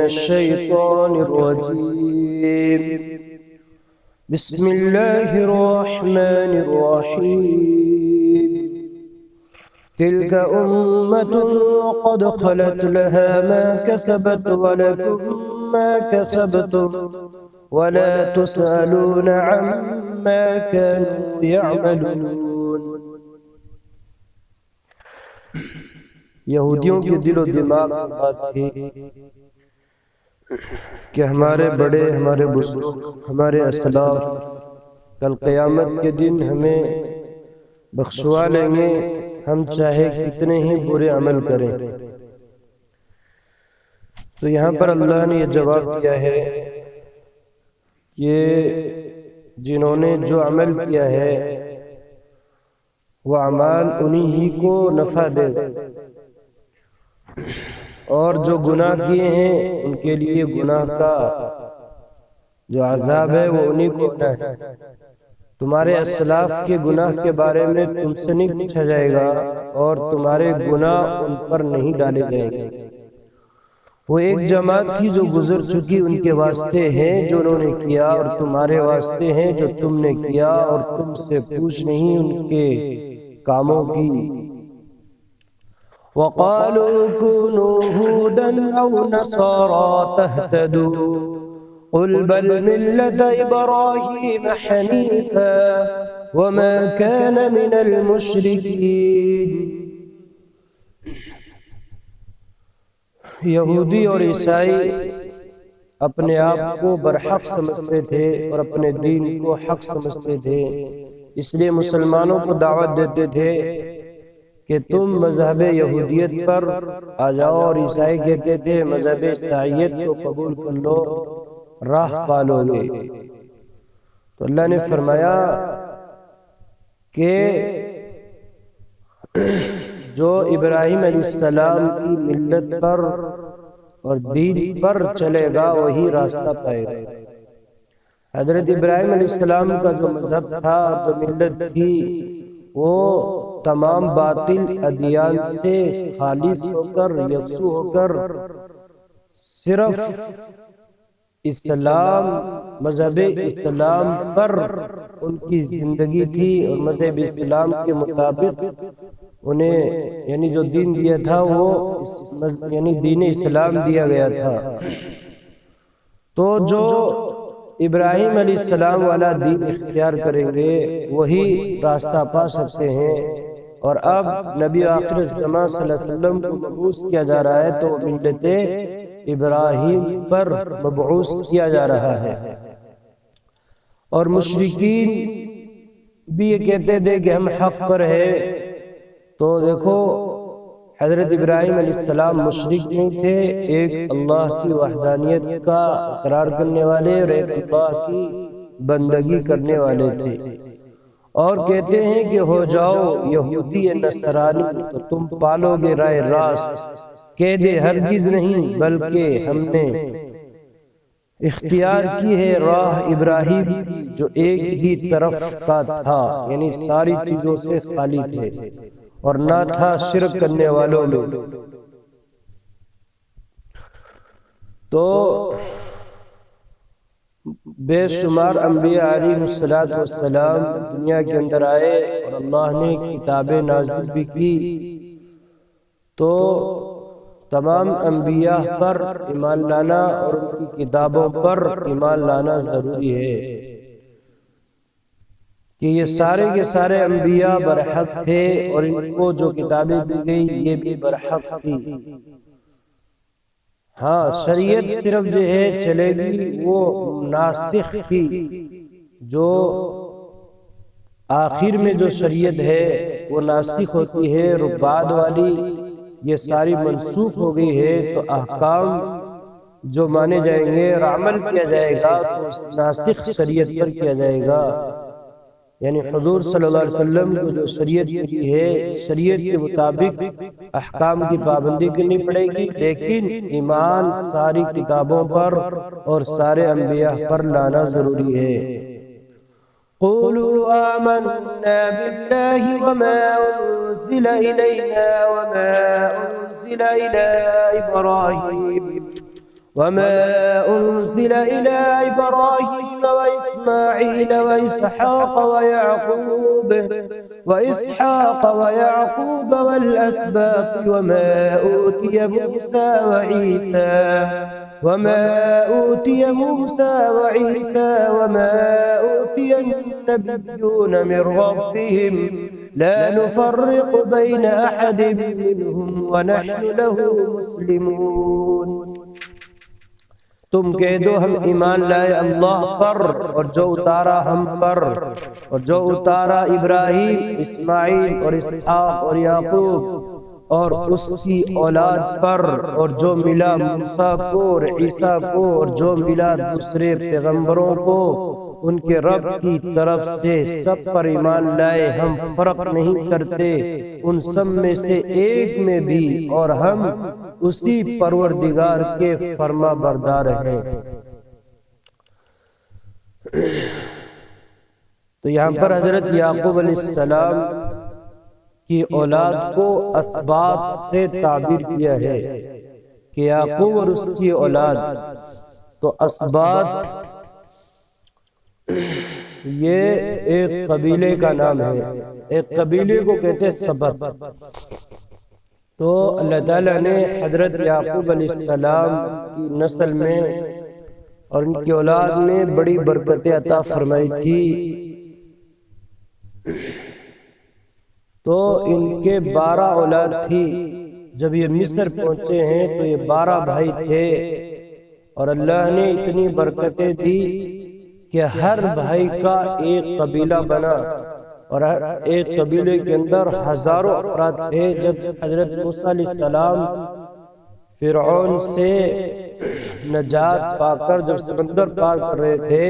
الشيطان الرجيم. بسم الله الرحمن الرحيم. تلك أمة قد خلت لها ما كسبت ولكم ما كسبتم ولا تسألون عما كانوا يعملون. یہودیوں کے دل و دماغ میں بات تھی کہ ہمارے بڑے، ہمارے بزرگ، ہمارے اسلاف کل قیامت کے دن ہمیں بخشوا لیں گے، ہم چاہے کتنے ہی برے عمل کریں. تو یہاں پر اللہ نے یہ جواب دیا ہے کہ جنہوں نے جو عمل کیا ہے وہ اعمال انہی ہی کو نفع دے، اور جو گناہ کیے ہیں ان کے لیے گناہ کا جو عذاب ہے وہ انہی کو ہے. تمہارے اسلاف کے گناہ کے بارے میں تم سے نہیں پوچھا جائے گا اور تمہارے گناہ ان پر نہیں ڈالے جائیں گے. وہ ایک جماعت تھی جو گزر چکی، ان کے واسطے ہیں جو انہوں نے کیا، اور تمہارے واسطے ہیں جو تم نے کیا، اور تم سے پوچھ نہیں ان کے کاموں کی. وَقَالُوا كُونُوا هُودًا أَوْ نَصَارَىٰ تَهْتَدُوا قُلْ بَلْ مِلَّةَ إِبْرَاهِيمَ حَنِيفًا وَمَا كَانَ مِنَ الْمُشْرِكِينَ. یہودی اور عیسائی اپنے آپ کو برحق سمجھتے تھے اور اپنے دین کو حق سمجھتے تھے، اس لیے مسلمانوں کو دعوت دیتے تھے کہ تم مذہب یہودیت پر آ جاؤ، اور عیسائی کہتے تھے مذہب عیسائیت کو قبول کر لو، راہ پالو گے. تو اللہ نے فرمایا کہ جو ابراہیم علیہ السلام کی ملت پر اور دین پر چلے گا وہی راستہ پائے گا. حضرت ابراہیم علیہ السلام کا جو مذہب تھا، جو ملت تھی، وہ تمام باطل ادیان سے خالص ہو کر، یکسو ہو کر صرف اسلام، مذہب اسلام پر ان کی زندگی تھی، اور مذہب اسلام کے مطابق انہیں یعنی جو دین دیا تھا وہ یعنی دین اسلام دیا گیا تھا. تو جو ابراہیم علیہ السلام والا دین اختیار کریں گے وہی راستہ پا سکتے ہیں. اور اب نبی آخر الزمان صلی اللہ علیہ وسلم کو مبعوث کیا جا رہا ہے تو ملت ابراہیم پر مبعوث کیا جا رہا ہے. اور مشرکین بھی یہ کہتے تھے کہ ہم حق پر ہیں. تو دیکھو حضرت ابراہیم علیہ السلام مشرک نہیں تھے، ایک اللہ کی وحدانیت کا اقرار کرنے والے اور ایک اللہ کی بندگی کرنے والے تھے. اور کہتے ہیں کہ ہو جاؤ یہودی نصرانی تو تم پالو گے راہ راست. کہہ دے ہرگز نہیں، بلکہ ہم نے اختیار کی ہے راہ ابراہیم کی جو ایک ہی طرف کا تھا، یعنی ساری چیزوں سے خالی تھے اور نہ تھا شرک کرنے والوں میں. تو بے شمار انبیاء علیہ السلام دنیا کے اندر آئے اور اللہ نے کتابیں نازل بھی کی. تو تمام انبیاء پر ایمان لانا اور ان کی کتابوں پر ایمان لانا ضروری ہے کہ یہ سارے کے سارے انبیاء برحق تھے، اور ان کو جو کتابیں دی گئی یہ بھی برحق تھی. ہاں شریعت صرف جو ہے چلے گی وہ ناسخ تھی، جو آخر میں جو شریعت ہے وہ ناسخ ہوتی ہے، اور بعد والی یہ ساری منسوخ ہو گئی ہے. تو احکام جو مانے جائیں گے اور عمل کیا جائے گا تو اس ناسخ شریعت پر کیا جائے گا. یعنی حضور صلی اللہ علیہ وسلم کو جو شریعت کی ہے، شریعت کے مطابق احکام کی پابندی کرنی پڑے گی، لیکن ایمان ساری کتابوں پر اور سارے انبیاء پر لانا ضروری ہے. قولوا آمنا بالله وما أنزل إلينا وما أنزل إلى إبراهيم وما أنزل إلى إبراهيم وإسماعيل وإسحاق ويعقوب والأسباط وما أوتي موسى وعيسى وما أوتي النبيون من ربهم لا نفرق بين أحد منهم ونحن له مسلمون۔ تم کہہ دو ہم ایمان لائے اللہ پر اور جو اتارا ہم پر، اور جو اتارا ابراہیم، اسماعیل اور اسحاق اور یعقوب اور اس کی اولاد پر، اور جو ملا موسیٰ کو اور عیسیٰ کو، اور جو ملا دوسرے پیغمبروں کو ان کے رب کی طرف سے، سب پر ایمان لائے، ہم فرق نہیں کرتے ان سب میں سے ایک میں بھی، اور ہم اسی پروردگار کے فرما بردار ہیں۔ تو یہاں پر حضرت یعقوب علیہ السلام کی اولاد کو اسباط سے تعبیر کیا ہے کہ یعقوب اور اس کی اولاد۔ تو اسباط یہ ایک قبیلے کا نام ہے، ایک قبیلے کو کہتے ہیں سبط۔ تو اللہ تعالیٰ نے حضرت یعقوب علیہ السلام کی نسل میں اور ان کی اولاد میں بڑی برکتیں عطا فرمائی تھی۔ تو ان کے 12 اولاد تھی۔ جب یہ مصر پہنچے ہیں تو یہ 12 بھائی تھے، اور اللہ نے اتنی برکتیں دی کہ ہر بھائی کا ایک قبیلہ بنا، اور ایک قبیلے کے اندر ہزاروں افراد تھے۔ جب حضرت موسیٰ علیہ السلام فرعون سے نجات پا کر جب سمندر پار کر رہے تھے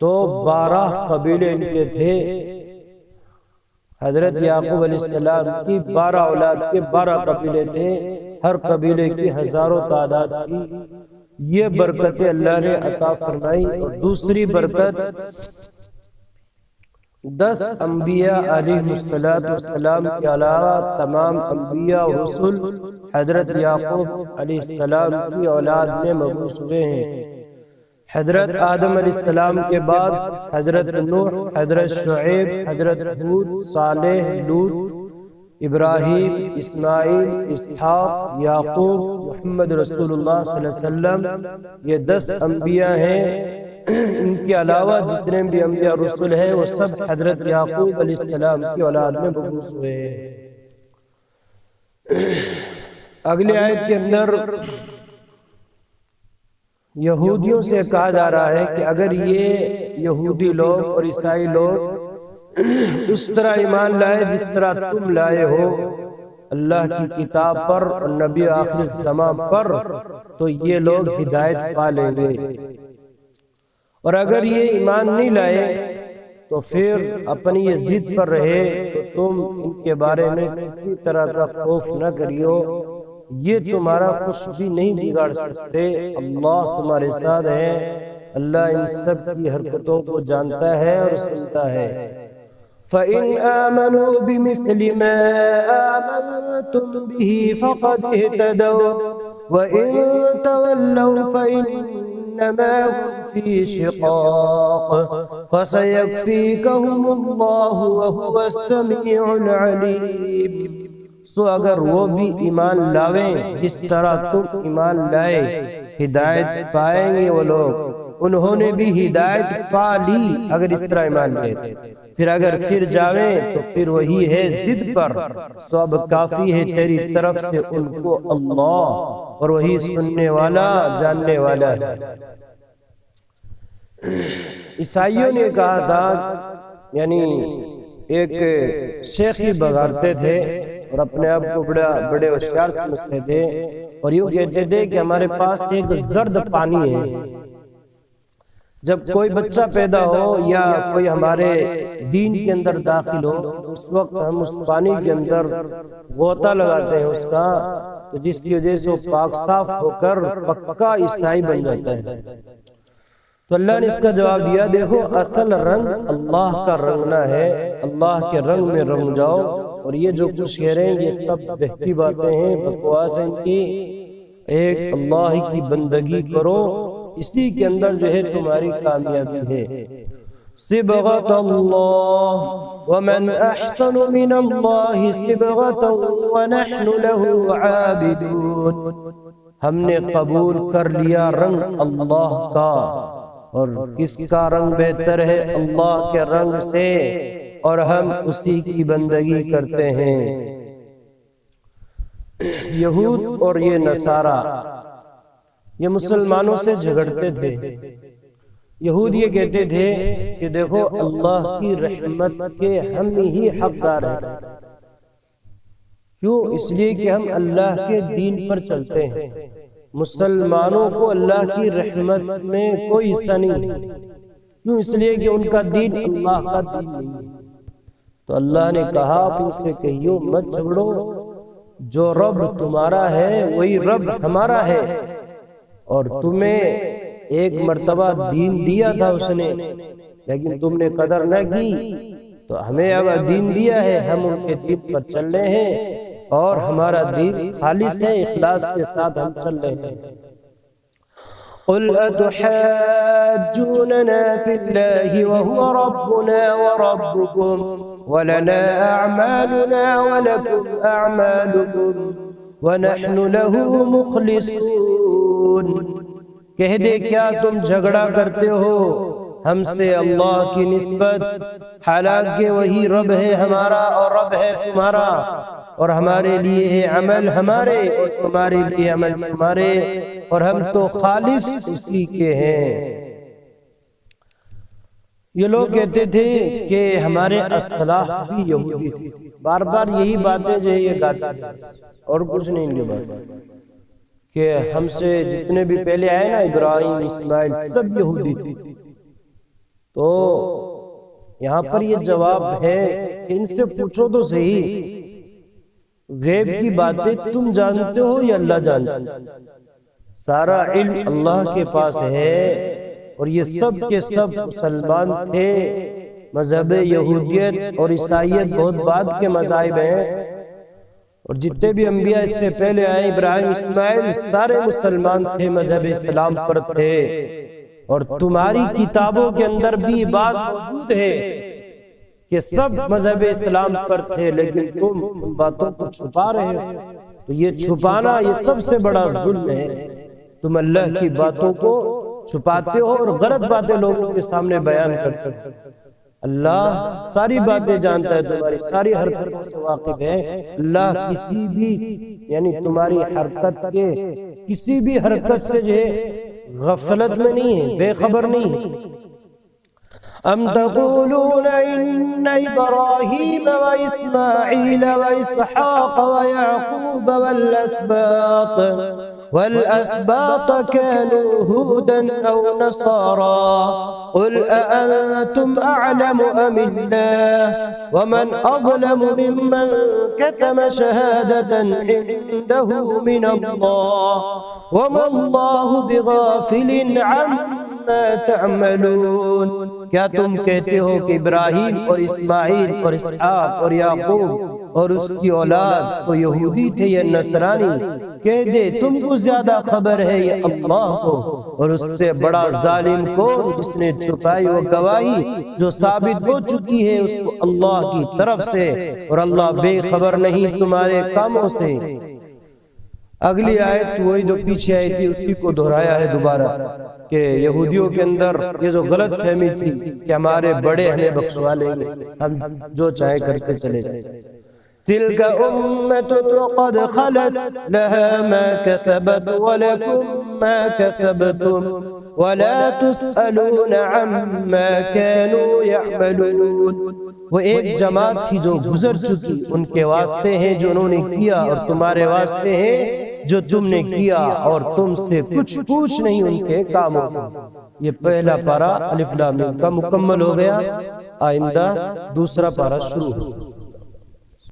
تو 12 قبیلے ان کے تھے۔ حضرت یعقوب علیہ السلام کی 12 اولاد کے 12 قبیلے تھے، ہر قبیلے کی ہزاروں تعداد تھی۔ یہ برکتیں اللہ نے عطا فرمائی۔ اور دوسری برکت 10 انبیاء علیہ السلام کے علاوہ تمام انبیاء و رسول حضرت یعقوب علیہ السلام کی اولاد میں مبعوث ہوئے ہیں۔ حضرت آدم علیہ السلام کے بعد حضرت نوح، حضرت شعیب، حضرت ہود، صالح، لوط، ابراہیم، اسماعیل، اسحاق، یعقوب، محمد رسول اللہ صلی اللہ علیہ وسلم، یہ 10 انبیاء ہیں۔ ان کے علاوہ جتنے بھی انبیاء رسول ہیں وہ سب حضرت یعقوب علیہ السلام کی اولاد میں مبعوث ہوئے ہیں۔ اگلی آیت کے اندر یہودیوں سے کہا جا رہا ہے کہ اگر یہ یہودی لوگ اور عیسائی لوگ اس طرح ایمان لائے جس طرح تم لائے ہو اللہ کی کتاب پر اور نبی آخر الزمان پر، تو یہ لوگ ہدایت پا لیں گے۔ اور اگر یہ ایمان نہیں لائے تو پھر اپنی یہ ضد پر رہے تو تم ان کے بارے میں کسی طرح کا خوف نہ کریو، یہ تمہارا کچھ بھی نہیں بگاڑ سکتے، اللہ تمہارے ساتھ ہے، اللہ ان سب کی حرکتوں کو جانتا ہے اور سنتا ہے۔ فَإِنْ آمَنُوا بِمِثْلِ مَا آمَنْتُمْ بِهِ فَقَدْ اهْتَدَوْا وَإِنْ تَوَلَّوْا فَإِنَّمَا هُمْ فِي شِقَاقٍ فَسَيَكْفِيكَهُمُ اللَّهُ وَهُوَ السَّمِيعُ الْعَلِيمُ۔ سو اگر وہ بھی ایمان لاویں جس طرح تم ایمان لائے، ہدایت پائیں گے وہ لوگ، انہوں نے بھی ہدایت پا لی اگر اس طرح ایمان لے۔ پھر اگر پھر جاویں تو پھر وہی ہے ضد پر، سو اب کافی ہے تیری طرف سے ان کو اللہ، اور وہی سننے والا جاننے والا ہے۔ عیسائیوں نے کہا تھا، یعنی ایک شیخ ہی بگاڑتے تھے اور اپنے آپ کو بڑے ہوشیار سمجھتے تھے، اور یوں کہتے تھے کہ ہمارے پاس ایک زرد پانی ہے، جب کوئی بچہ پیدا ہو یا کوئی ہمارے دین کے اندر داخل ہو اس وقت ہم اس پانی کے اندر غوطہ لگاتے ہیں اس کا، تو جس کی وجہ سے وہ پاک صاف ہو کر پکا عیسائی بن جاتا ہے۔ تو اللہ نے اس کا جواب دیا، دیکھو اصل رنگ اللہ کا رنگنا ہے، اللہ کے رنگ میں رنگ جاؤ، اور یہ جو کچھ کہہ رہے ہیں یہ سب بہتی باتیں ہیں، بکواس ہیں ان کی، ایک اللہ کی بندگی کرو، اسی کے اندر جو ہے تمہاری کامیابی ہے۔ صبغۃ اللہ ومن احسن من اللہ صبغۃ ونحن له عابدون، ہم نے قبول کر لیا رنگ اللہ کا، اور کس کا رنگ بہتر ہے؟ اللہ کے رنگ سے، اور ہم اسی کی بندگی کرتے ہیں۔ یہود اور یہ نصارہ یہ مسلمانوں سے جھگڑتے تھے۔ یہود یہ کہتے تھے کہ دیکھو اللہ کی رحمت کے ہم ہی حقدار ہیں، کیوں؟ اس لیے کہ ہم اللہ کے دین پر چلتے ہیں، مسلمانوں کو اللہ کی رحمت میں کوئی حصہ نہیں ہے، کیوں؟ اس لیے کہ ان کا دین اللہ کا دین نہیں ہے۔ تو اللہ نے کہا آپ ان سے کہیو مت جھگڑو، جو رب تمہارا ہے وہی رب ہمارا ہے، اور تمہیں ایک مرتبہ دین دیا تھا اس نے، لیکن تم نے قدر نہ کی، تو ہمیں اب دین دیا ہے، ہم ان کے دین پر چل رہے ہیں، اور ہمارا دین خالص ہے، اخلاص کے ساتھ ہم چل رہے ہیں۔ قل اتحاجوننا فی اللہ وهو ربنا وربکم ولنا اعمالنا ولکم اعمالکم ونحن له مخلصون، کہہ دے کیا تم جھگڑا کرتے ہو ہم سے اللہ کی نسبت، حالانکہ وہی رب ہے ہمارا اور رب ہے تمہارا، اور ہمارے لیے ہے عمل ہمارے اور تمہارے لیے عمل تمہارے، اور ہم تو خالص اسی کے ہیں۔ یہ لوگ کہتے تھے کہ ہمارے اسلاف بھی یہودی تھے، بار بار یہی باتیں جو ہے یہ گاتے تھے، اور کچھ نہیں ان کے بات، کہ ہم سے جتنے بھی پہلے آئے نا ابراہیم اسماعیل سب یہودی تھے۔ تو یہاں پر یہ جواب ہے کہ ان سے پوچھو تو صحیح، غیب کی باتیں تم جانتے ہو یا اللہ جانتا؟ سارا علم اللہ کے پاس ہے، اور یہ سب کے سب مسلمان تھے۔ مذہب یہودیت اور عیسائیت بہت بعد کے مذاہب ہیں، اور جتنے بھی انبیاء اس سے پہلے آئے ابراہیم اسماعیل سارے مسلمان تھے، مذہب اسلام پر تھے، اور تمہاری کتابوں کے اندر بھی بات موجود ہے کہ سب مذہب اسلام پر تھے، لیکن تم ان باتوں کو چھپا رہے ہو۔ تو یہ چھپانا یہ سب سے بڑا ظلم ہے، تم اللہ کی باتوں کو چھپاتے ہو اور غلط باتیں لوگوں کے سامنے بیان کرتے ہو۔ اللہ ساری باتیں جانتا ہے، تمہاری ساری حرکت سے واقف ہے۔ اللہ کسی بھی یعنی تمہاری حرکت کے کسی بھی حرکت سے جو ہے غفلت میں نہیں ہے، بے خبر نہیں ہے۔ ام تقولون ان ابراہیم واسماعیل واسحاق ویعقوب والأسباط كانوا هودا أو نصارى قل أأنتم أعلم أم الله ومن أظلم ممن كتم شهادة عنده من الله وما الله بغافل عما تعملون۔ کیا تم کہتے ہو کہ ابراہیم اور اسماعیل اور اسحاق اور یعقوب اور اس کی اولاد وہ یہودی تھے یا نصرانی؟ کہہ دے تم کو زیادہ خبر ہے یہ اللہ کو، اور اس سے بڑا ظالم کو جس نے چھپائی وہ گواہی جو ثابت ہو چکی ہے اس کو اللہ کی طرف سے، اور اللہ بے خبر نہیں تمہارے کاموں سے۔ اگلی آیت وہی جو پیچھے آئی تھی اسی کو دہرایا ہے دوبارہ، کہ یہودیوں کے اندر یہ جو غلط فہمی تھی کہ ہمارے بڑے ہمیں بخشوا لیں گے، ہم جو چاہے کرتے چلے جائیں۔ تلك أمة قد خلت لها ما كسبت ولكم ما كسبتم ولا تسألون عما كانوا يعملون۔ وہ ایک جماعت تھی جو گزر چکی، ان کے واسطے ہیں جو انہوں نے کیا، اور تمہارے واسطے ہیں جو تم نے کیا، اور تم سے کچھ پوچھ نہیں ان کے کاموں کو۔ یہ پہلا پارہ الف لام میم کا مکمل ہو گیا، آئندہ دوسرا پارہ شروع ہو۔